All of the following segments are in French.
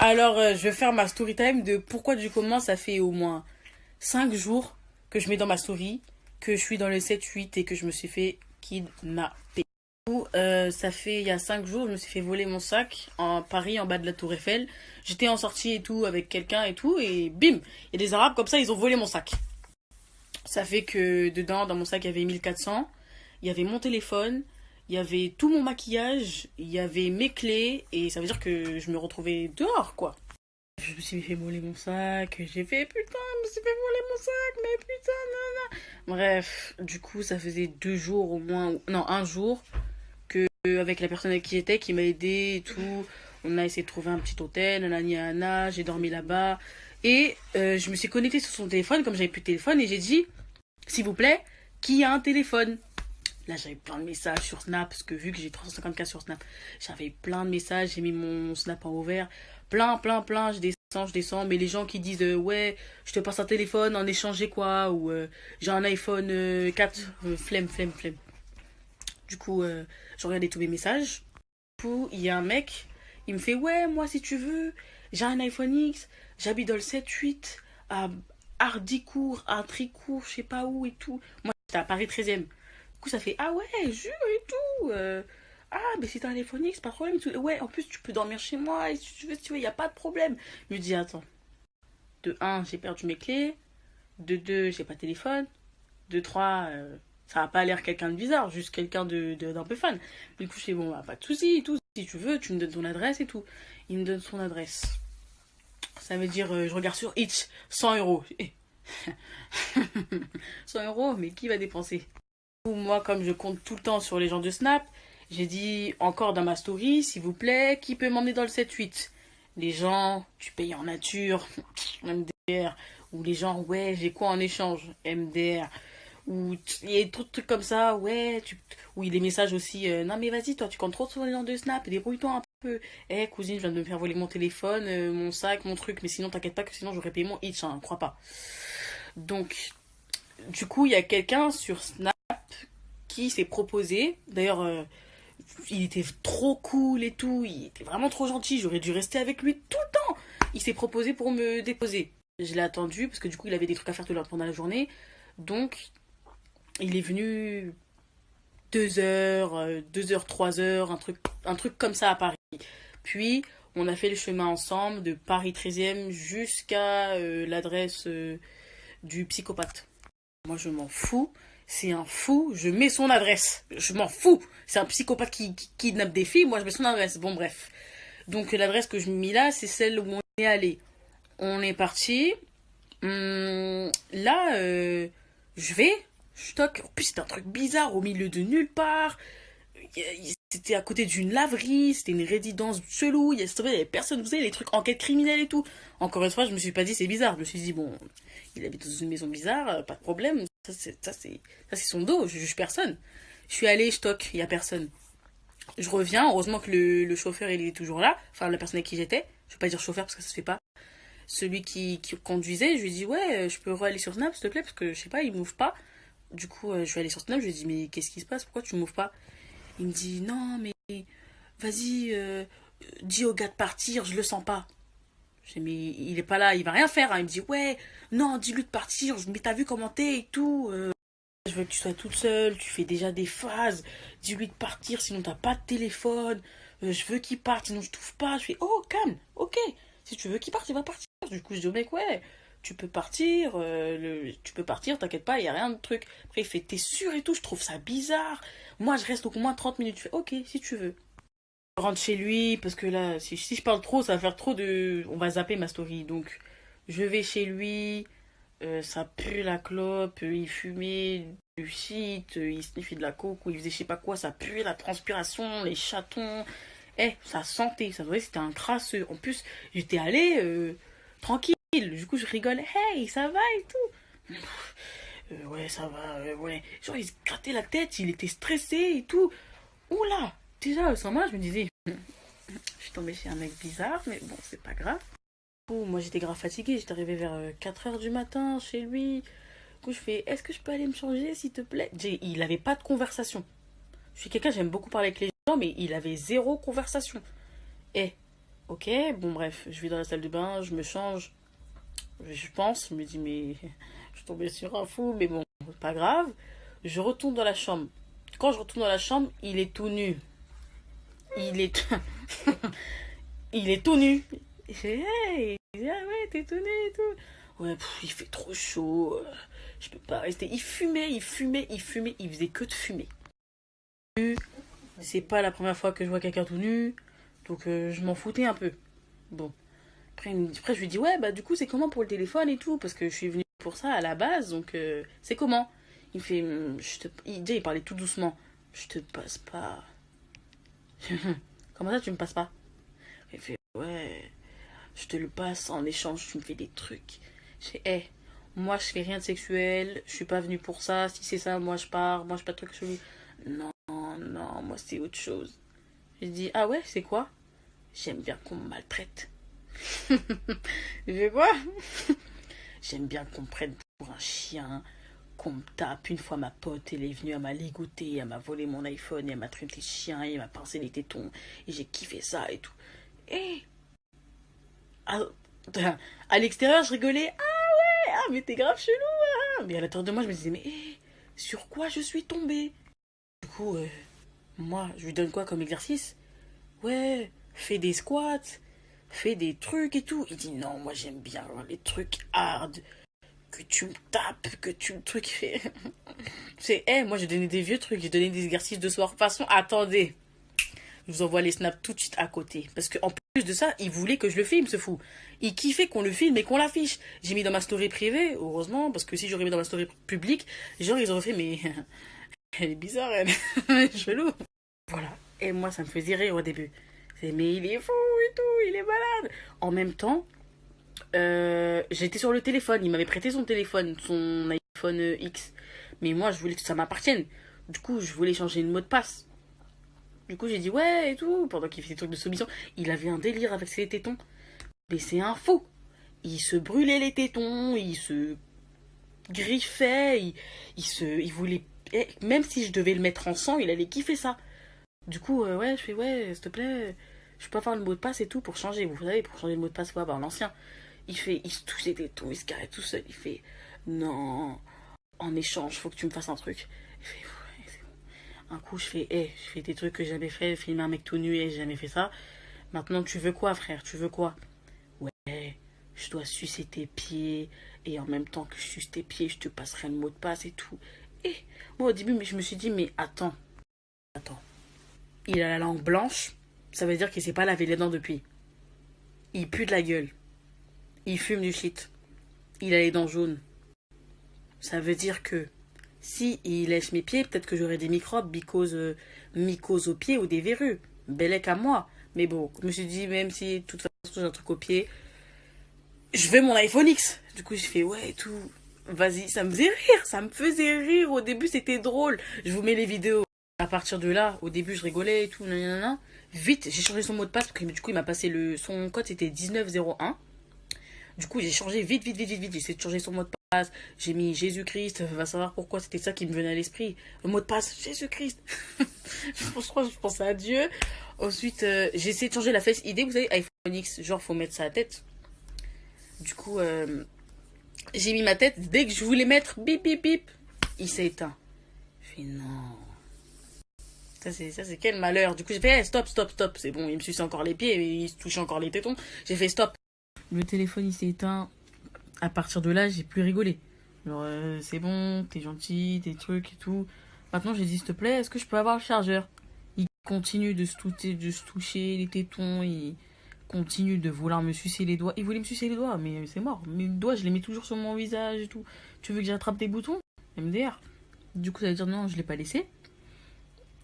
Alors, je vais faire ma story time de pourquoi du comment. Ça fait au moins 5 jours que je mets dans ma story que je suis dans le 7-8 et que je me suis fait kidnapper. Ça fait il y a 5 jours, je me suis fait voler mon sac en Paris, en bas de la Tour Eiffel. J'étais en sortie et tout avec quelqu'un et tout, et bim, il y a des Arabes comme ça, ils ont volé mon sac. Ça fait que dedans, dans mon sac, il y avait 1400, il y avait mon téléphone, il y avait tout mon maquillage, il y avait mes clés, et ça veut dire que je me retrouvais dehors, quoi. Je me suis fait voler mon sac, j'ai fait putain, je me suis fait voler mon sac, mais putain, non, non. Bref, du coup, ça faisait 2 jours au moins, non, un jour, que avec la personne avec qui j'étais, qui m'a aidé et tout, on a essayé de trouver un petit hôtel, nanani, nanana, j'ai dormi là-bas, et je me suis connectée sur son téléphone, comme j'avais plus de téléphone, et j'ai dit, s'il vous plaît, qui a un téléphone? Là, j'avais plein de messages sur Snap, parce que vu que j'ai 350K sur Snap, j'avais plein de messages, j'ai mis mon Snap en haut vert, plein, plein, plein, je descends, mais les gens qui disent, ouais, je te passe un téléphone en échange quoi, ou j'ai un iPhone 4, flemme, flemme, flemme. Du coup, je regardais tous mes messages. Du coup, il y a un mec, il me fait, ouais, moi, si tu veux, j'ai un iPhone X, j'habite dans le 7-8, à Hardicourt, à Tricourt, je sais pas où et tout. Moi, j'étais à Paris 13e. Du coup, ça fait, ah ouais, jure et tout. Ah, mais si t'as un iPhone X, pas de problème. Ouais, en plus, tu peux dormir chez moi, et si tu veux, y a pas de problème. Je lui dis, attends, de un, j'ai perdu mes clés. De 2, j'ai pas de téléphone. De 3, ça a pas l'air quelqu'un de bizarre, juste quelqu'un d'un peu fan. Du coup, je fais, bon, bah, pas de soucis et tout. Si tu veux, tu me donnes ton adresse et tout. Il me donne son adresse. Ça veut dire, je regarde sur Itch, 100 euros. 100 euros, mais qui va dépenser? Moi, comme je compte tout le temps sur les gens de Snap, j'ai dit encore dans ma story, s'il vous plaît, qui peut m'emmener dans le 7-8? Les gens, tu payes en nature, MDR. Ou les gens, ouais, j'ai quoi en échange? MDR. Ou il y a trop de trucs comme ça, ouais. Ou il y a des messages aussi, non mais vas-y, toi, tu comptes trop sur les gens de Snap, débrouille-toi un peu. Eh, cousine, je viens de me faire voler mon téléphone, mon sac, mon truc, mais sinon, t'inquiète pas que sinon, j'aurais payé mon hitch, hein, crois pas. Donc, du coup, il y a quelqu'un sur Snap qui s'est proposé. D'ailleurs, il était trop cool et tout. Il était vraiment trop gentil. J'aurais dû rester avec lui tout le temps. Il s'est proposé pour me déposer. Je l'ai attendu parce que du coup, il avait des trucs à faire pendant la journée. Donc, il est venu 2 heures, 2 heures, 3 heures, un truc comme ça à Paris. Puis, on a fait le chemin ensemble de Paris 13e jusqu'à l'adresse du psychopathe. Moi, je m'en fous. C'est un fou. Je mets son adresse. Je m'en fous. C'est un psychopathe qui kidnappe des filles. Moi, je mets son adresse. Bon, bref. Donc, l'adresse que je mis là, c'est celle où on est allé. On est parti. Là, je vais. Je toque. En plus, c'était un truc bizarre au milieu de nulle part. C'était à côté d'une laverie, c'était une résidence chelou, il y avait personne, vous savez, les trucs enquête criminelle et tout. Encore une fois, je me suis pas dit c'est bizarre, je me suis dit bon, il habite dans une maison bizarre, pas de problème, ça c'est son dos, je juge personne. Je suis allée, je toque, il y a personne. Je reviens, heureusement que le chauffeur il est toujours là, enfin la personne avec qui j'étais, je vais pas dire chauffeur parce que ça se fait pas. Celui qui conduisait, je lui dis ouais, je peux aller sur Snap s'il te plaît parce que je sais pas, il m'ouvre pas. Du coup, je suis allée sur Snap, je lui dis mais qu'est-ce qui se passe, pourquoi tu m'ouvres pas? Il me dit non mais vas-y, dis au gars de partir, je le sens pas. Je dis mais il est pas là, il va rien faire, hein. Il me dit ouais, non, dis-lui de partir, mais t'as vu comment t'es et tout. Je veux que tu sois toute seule, tu fais déjà des phases, dis-lui de partir sinon t'as pas de téléphone. Je veux qu'il parte sinon je trouve pas. Je fais oh calme, ok, si tu veux qu'il parte, il va partir. Du coup je dis au mec ouais, tu peux partir, tu peux partir, t'inquiète pas, il y a rien de truc. Après il fait t'es sûr et tout, je trouve ça bizarre. Moi je reste au moins 30 minutes. Je fais ok si tu veux. Je rentre chez lui parce que là si je parle trop ça va faire trop de... On va zapper ma story. Donc je vais chez lui, ça pue la clope, il fumait du shit, il sniffait de la coke ou il faisait je sais pas quoi, ça puait la transpiration, les chatons. Ça sentait, ça voyait c'était un crasseux. En plus j'étais allée tranquille. Du coup, je rigole. Hey, ça va et tout. Ouais, ça va, ouais. Genre, il se grattait la tête, il était stressé et tout. Oula, déjà, sans moi, je me disais, je suis tombée chez un mec bizarre, mais bon, c'est pas grave. Du coup, moi, j'étais grave fatiguée. J'étais arrivée vers 4 heures du matin chez lui. Du coup, je fais, est-ce que je peux aller me changer, s'il te plaît? Il avait pas de conversation. Je suis quelqu'un, j'aime beaucoup parler avec les gens, mais il avait zéro conversation. Eh, Ok, bon bref, je vais dans la salle de bain, je me change, je pense, je me dis mais je suis tombée sur un fou, mais bon, c'est pas grave. Je retourne dans la chambre. Quand je retourne dans la chambre, il est tout nu. Il est il est tout nu. Il fait hey, il dit, ah ouais, t'es tout nu et tout. Ouais, il fait trop chaud, je peux pas rester. Il fumait, il fumait, il fumait, il faisait que de fumer. C'est pas la première fois que je vois quelqu'un tout nu, donc je m'en foutais un peu. Bon, après je lui dis ouais, bah du coup c'est comment pour le téléphone et tout, parce que je suis venue pour ça à la base, donc c'est comment. Il me fait, déjà il parlait tout doucement. Je te passe pas. Comment ça tu me passes pas? Il fait ouais, je te le passe en échange, tu me fais des trucs. Je fais hé, moi je fais rien de sexuel, je suis pas venue pour ça, si c'est ça moi je pars, moi je pas de trucs chelous. Non, non, moi c'est autre chose. J'ai dit ah ouais, c'est quoi? J'aime bien qu'on me maltraite. Il fait quoi? J'aime bien qu'on me prenne pour un chien, qu'on me tape. Une fois, ma pote, elle est venue, elle m'a ligoté, elle m'a volé mon iPhone, elle m'a traité de chien, elle m'a pincé les tétons. Et j'ai kiffé ça et tout. Et à, à l'extérieur, je rigolais. Ah ouais, ah, mais t'es grave chelou. Ah. Mais à l'intérieur de moi, je me disais, mais sur quoi je suis tombée? Du coup, moi, je lui donne quoi comme exercice? Ouais, fais des squats, fais des trucs et tout. Il dit, non, moi j'aime bien les trucs hard, que tu me tapes, que tu me trucs fais. C'est, moi j'ai donné des vieux trucs, j'ai donné des exercices de soir. De toute façon, attendez, je vous envoie les snaps tout de suite à côté. Parce qu'en plus de ça, il voulait que je le filme, ce fou. Il kiffait qu'on le filme et qu'on l'affiche. J'ai mis dans ma story privée, heureusement, parce que si j'aurais mis dans ma story publique, genre ils auraient fait, mais elle est bizarre, elle est chelou. Voilà. Et moi, ça me faisait rire au début. C'est, mais il est fou et tout, il est malade. En même temps, j'étais sur le téléphone. Il m'avait prêté son téléphone, son iPhone X. Mais moi, je voulais que ça m'appartienne. Du coup, je voulais changer de mot de passe. Du coup, j'ai dit ouais et tout. Pendant qu'il faisait des trucs de soumission, il avait un délire avec ses tétons. Mais c'est un fou. Il se brûlait les tétons, il se griffait, il voulait. Même si je devais le mettre en sang, il allait kiffer ça. Du coup, ouais, je fais ouais, s'il te plaît, je peux avoir le mot de passe et tout pour changer. Vous savez, pour changer le mot de passe, ouais, bah, l'ancien. Il se touche les tétons, il se carré tout seul. Il fait non, en échange, faut que tu me fasses un truc. Il fait ouais, c'est bon. Un coup, je fais des trucs que j'ai jamais fait, filmer un mec tout nu et j'ai jamais fait ça. Maintenant, tu veux quoi, frère? Tu veux quoi? Ouais, je dois sucer tes pieds et en même temps que je suce tes pieds, je te passerai le mot de passe et tout. Et moi, au début, mais je me suis dit, mais attends. Il a la langue blanche, ça veut dire qu'il s'est pas lavé les dents depuis. Il pue de la gueule. Il fume du shit. Il a les dents jaunes. Ça veut dire que si il lèche mes pieds, peut-être que j'aurai des microbes, mycoses aux pieds ou des verrues. Bellec à moi. Mais bon, je me suis dit, même si de toute façon j'ai un truc au pied, je veux mon iPhone X. Du coup, j'ai fait ouais et tout. Vas-y, ça me faisait rire. Ça me faisait rire. Au début, c'était drôle. Je vous mets les vidéos. À partir de là, au début, je rigolais et tout. Nanana. Vite, j'ai changé son mot de passe parce que du coup, il m'a passé son code, c'était 1901. Du coup, j'ai changé vite. J'ai essayé de changer son mot de passe. J'ai mis Jésus-Christ. Va savoir pourquoi c'était ça qui me venait à l'esprit. Le mot de passe, Jésus-Christ. Franchement, je pensais à Dieu. Ensuite, j'ai essayé de changer la face ID. Vous savez, iPhone X, genre, faut mettre sa tête. Du coup, j'ai mis ma tête. Dès que je voulais mettre bip bip bip, il s'est éteint. Je fais non. Ça c'est quel malheur. Du coup, j'ai fait stop. C'est bon, il me suçait encore les pieds et il se touchait encore les tétons. J'ai fait stop. Le téléphone, il s'est éteint. À partir de là, j'ai plus rigolé. Genre, c'est bon, t'es gentil, tes trucs et tout. Maintenant, j'ai dit, s'il te plaît, est-ce que je peux avoir le chargeur? Il continue de se toucher les tétons. Il continue de vouloir me sucer les doigts. Il voulait me sucer les doigts, mais c'est mort. Mes doigts, je les mets toujours sur mon visage et tout. Tu veux que j'attrape tes boutons? MDR. Du coup, ça veut dire non, je l'ai pas laissé.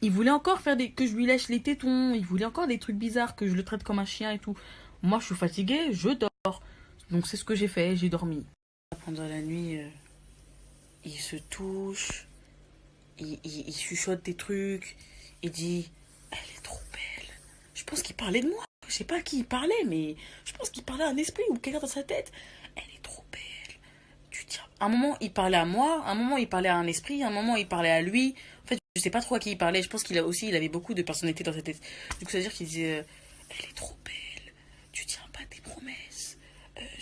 Il voulait encore que je lui lèche les tétons. Il voulait encore des trucs bizarres, que je le traite comme un chien et tout. Moi, je suis fatiguée, je dors. Donc, c'est ce que j'ai fait, j'ai dormi. Pendant la nuit, il se touche, il chuchote des trucs. Il dit, elle est trop belle. Je pense qu'il parlait de moi. Je sais pas à qui il parlait, mais je pense qu'il parlait à un esprit ou quelqu'un dans sa tête. Elle est trop belle. Tu dis, à un moment, il parlait à moi, à un moment, il parlait à un esprit, à un moment, il parlait à lui. En fait, je sais pas trop à qui il parlait. Je pense qu'il avait beaucoup de personnalités dans sa tête. Du coup, ça veut dire qu'il disait, elle est trop belle.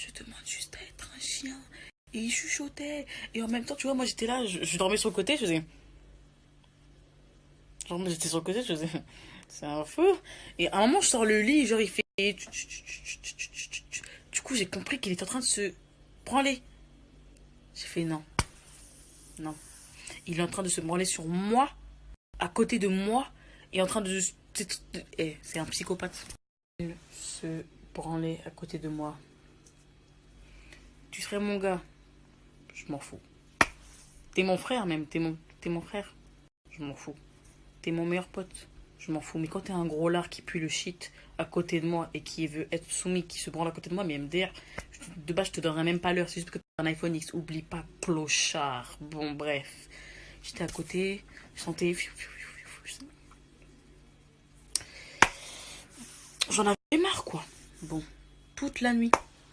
je demande juste à être un chien. Et il chuchotait. Et en même temps, tu vois, moi j'étais là, je dormais sur le côté, je faisais. Genre, moi j'étais sur le côté, je faisais. C'est un feu. Et à un moment, je sors le lit, genre il fait. Du coup, j'ai compris qu'il était en train de se branler. J'ai fait non, non. Il est en train de se branler sur moi, à côté de moi, et en train de. C'est un psychopathe. Il se branler à côté de moi. Tu serais mon gars. Je m'en fous. T'es mon frère même, t'es mon frère. Je m'en fous. T'es mon meilleur pote. Je m'en fous. Mais quand t'es un gros lard qui pue le shit à côté de moi et qui veut être soumis, qui se branle à côté de moi, mais MDR, de base, je te donnerai même pas l'heure. C'est juste que t'as un iPhone X. Oublie pas, clochard. Bon, bref. J'étais à côté, je sentais. J'en avais marre, quoi. Bon, toute la nuit.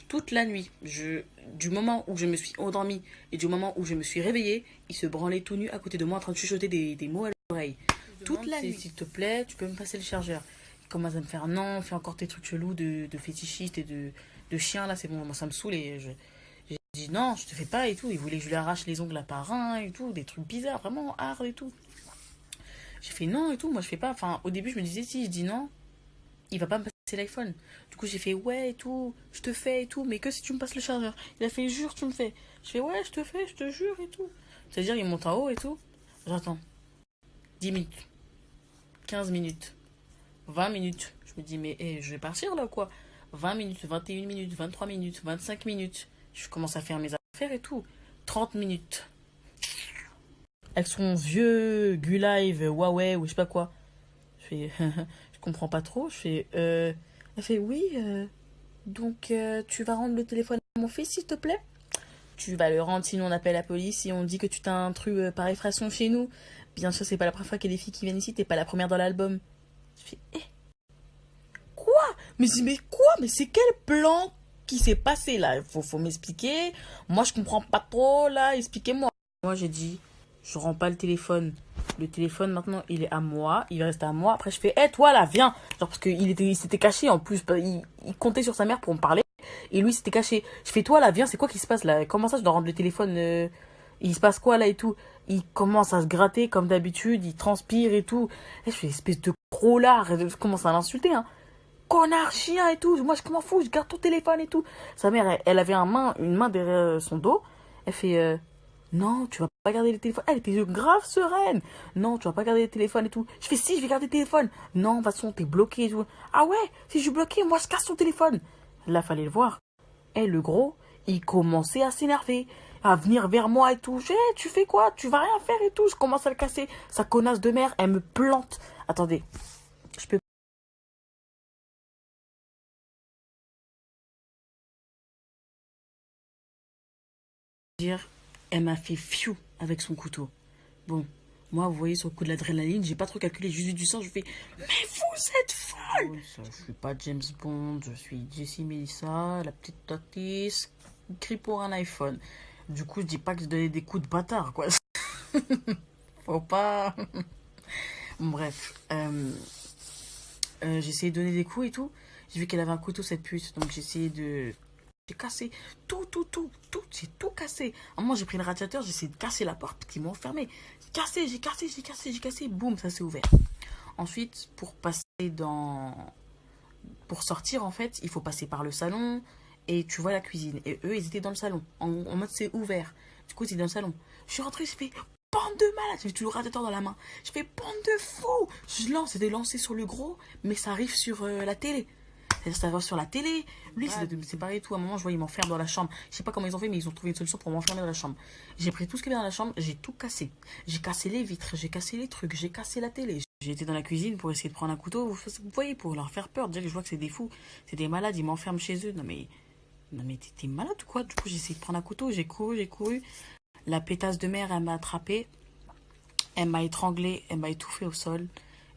Toute la nuit. Du moment où je me suis endormie et du moment où je me suis réveillée, il se branlait tout nu à côté de moi en train de chuchoter des mots à l'oreille. Toute la nuit. S'il te plaît, tu peux me passer le chargeur. Il commence à me faire non, fais encore tes trucs chelous de fétichiste et de chien là, c'est bon, moi ça me saoule et j'ai dit non, je te fais pas et tout. Il voulait que je lui arrache les ongles à part un et tout, des trucs bizarres, vraiment hard et tout. J'ai fait non et tout, moi je fais pas. Enfin, au début je me disais si je dis non, il va pas me passer l'iPhone. Du coup j'ai fait ouais et tout, je te fais et tout, mais que si tu me passes le chargeur. Il a fait jure, tu me fais. Je fais ouais, je te fais, je te jure et tout. C'est-à-dire il monte en haut et tout. J'attends. 10 minutes. 15 minutes, 20 minutes. Je me dis, mais je vais partir là quoi. 20 minutes, 21 minutes, 23 minutes, 25 minutes. Je commence à faire mes affaires et tout. 30 minutes. Avec son vieux Gulive, Huawei ou je sais pas quoi. Je fais, je comprends pas trop. Je fais, elle fait, oui, donc tu vas rendre le téléphone à mon fils s'il te plaît. Tu vas le rendre, sinon on appelle la police et on dit que tu t'as intrus par effraction chez nous. Bien sûr, c'est pas la première fois qu'il y a des filles qui viennent ici, t'es pas la première dans l'album. Je fais, quoi? Mais quoi? Mais c'est quel plan qui s'est passé là? Faut m'expliquer. Moi, je comprends pas trop là, expliquez-moi. Moi, j'ai dit, je rends pas le téléphone. Le téléphone, maintenant, il est à moi, il va rester à moi. Après, je fais, toi là, viens. Genre, parce il s'était caché en plus, il comptait sur sa mère pour me parler. Et lui, s'était caché. Je fais, toi là, viens, c'est quoi qui se passe là? Comment ça, je dois rendre le téléphone il se passe quoi là et tout? Il commence à se gratter comme d'habitude, il transpire et tout. Et je fais, espèce de gros lard, je commence à l'insulter, hein. Connard, chien et tout. Moi, je m'en fous, je garde ton téléphone et tout. Sa mère, elle avait une main derrière son dos. Elle fait, non, tu vas pas garder le téléphone. Elle était grave sereine. Non, tu vas pas garder le téléphone et tout. Je fais, si, je vais garder le téléphone. Non, de toute façon, t'es bloqué et tout. Ah ouais, si je suis bloqué, moi, je casse ton téléphone. Là, fallait le voir. Et le gros, il commençait à s'énerver, à venir vers moi et tout. Tu fais quoi? Tu vas rien faire et tout. Je commence à le casser. Sa connasse de mère, elle me plante. Attendez, je peux dire, elle m'a fait fiou avec son couteau. Bon, moi, vous voyez, sur le coup de l'adrénaline, j'ai pas trop calculé, juste vu du sang, je fais, mais vous êtes folle! Oui, ça, je suis pas James Bond, je suis Jessie Melissa, la petite actrice, écrit pour un iPhone. Du coup, je dis pas que je donnais des coups de bâtard, quoi. Faut pas. Bon, bref, j'ai essayé de donner des coups et tout. J'ai vu qu'elle avait un couteau, cette pute, donc j'ai essayé de. J'ai cassé tout, j'ai tout cassé. À un moment, j'ai pris le radiateur, j'ai essayé de casser la porte, qui m'ont fermé. J'ai cassé, boum, ça s'est ouvert. Ensuite, pour sortir, en fait, il faut passer par le salon et tu vois la cuisine. Et eux, ils étaient dans le salon, en mode c'est ouvert. Du coup, ils étaient dans le salon. Je suis rentrée, j'ai fait bande de malades. J'ai toujours le radiateur dans la main. Je fais bande de fous. C'était lancé sur le gros, mais ça arrive sur la télé. Ça va sur la télé. Lui, c'est de me séparer et tout. À un moment, je vois, il m'enferme dans la chambre. Je sais pas comment ils ont fait, mais ils ont trouvé une solution pour m'enfermer dans la chambre. J'ai pris tout ce qu'il y avait dans la chambre, j'ai tout cassé. J'ai cassé les vitres, j'ai cassé les trucs, j'ai cassé la télé. J'ai été dans la cuisine pour essayer de prendre un couteau. Vous voyez, pour leur faire peur. Dire que je vois que c'est des fous, c'est des malades, ils m'enferment chez eux. Non mais t'es malade ou quoi? Du coup, j'ai essayé de prendre un couteau, j'ai couru. La pétasse de mère, elle m'a attrapé. Elle m'a étranglé, elle m'a étouffé au sol.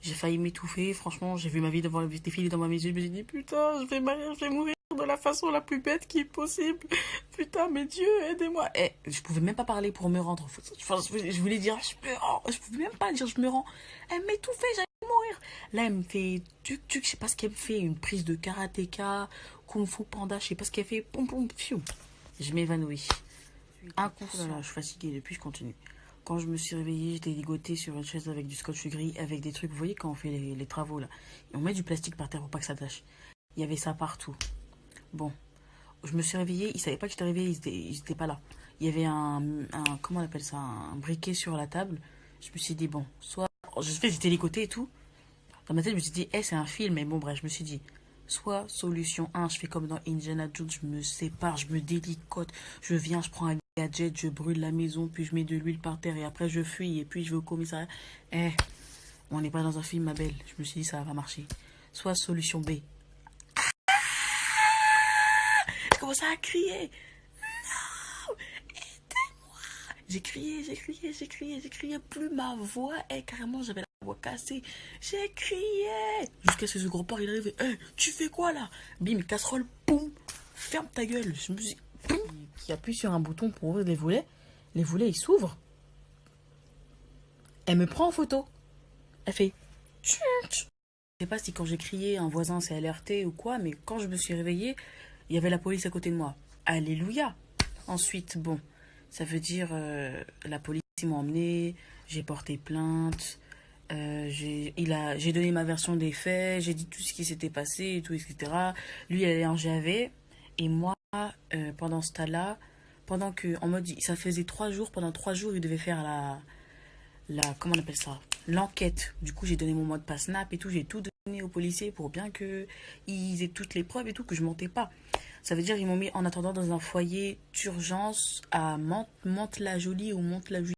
J'ai failli m'étouffer, franchement, j'ai vu ma vie défiler devant mes yeux, je me suis dit, putain, je vais mourir de la façon la plus bête qui est possible. Putain, mais Dieu, aidez-moi. Je pouvais même pas parler pour me rendre. Enfin, je voulais dire, je me rends. Je pouvais même pas dire, je me rends. Elle m'étouffait, j'allais mourir. Là, elle me fait tuc, je sais pas ce qu'elle me fait, une prise de karatéka, kung fu panda, je sais pas ce qu'elle fait, pom pom, fiou. Je m'évanouis. Inconscient. Là, je suis fatiguée, depuis je continue. Quand je me suis réveillée, j'étais ligotée sur une chaise avec du scotch gris, avec des trucs, vous voyez quand on fait les travaux là, et on met du plastique par terre pour pas que ça tâche. Il y avait ça partout. Bon, je me suis réveillée, ils savaient pas que j'étais réveillée, ils étaient pas là. Il y avait comment on appelle ça, un briquet sur la table. Je me suis dit, bon, soit, j'étais ligotée et tout. Dans ma tête, je me suis dit, c'est un film, mais bon, bref, je me suis dit, soit solution un, je fais comme dans Indiana Jones, je me sépare, je me délicote, je viens, je prends un gadget, je brûle la maison, puis je mets de l'huile par terre, et après je fuis, et puis je vais au commissariat. Eh, on n'est pas dans un film, ma belle. Je me suis dit, ça va marcher. Soit solution B. Je commençais à crier. Non, aidez-moi. J'ai crié. Plus ma voix, carrément, j'avais la voix cassée. J'ai crié. Jusqu'à ce que ce gros porc, il arrive. Tu fais quoi là? Bim, casserole, boum. Ferme ta gueule. Je me suis dit, boum. Qui appuie sur un bouton pour ouvrir les volets. Les volets, ils s'ouvrent. Elle me prend en photo. Elle fait. Tchut. Je sais pas si quand j'ai crié, un voisin s'est alerté ou quoi, mais quand je me suis réveillée, il y avait la police à côté de moi. Alléluia. Ensuite, bon, ça veut dire la police m'a emmené, j'ai porté plainte, j'ai donné ma version des faits, j'ai dit tout ce qui s'était passé et tout, etc. Lui, il allait en GAV, et moi, pendant ce tas-là, pendant que, en mode, ça faisait 3 jours, pendant 3 jours, il devait faire comment on appelle ça, l'enquête. Du coup, j'ai donné mon mot de passe Snap et tout, j'ai tout donné aux policiers pour bien que ils aient toutes les preuves et tout, que je mentais pas. Ça veut dire ils m'ont mis en attendant dans un foyer d'urgence à Mantes-la-Jolie ou Mantes-la-Jolie.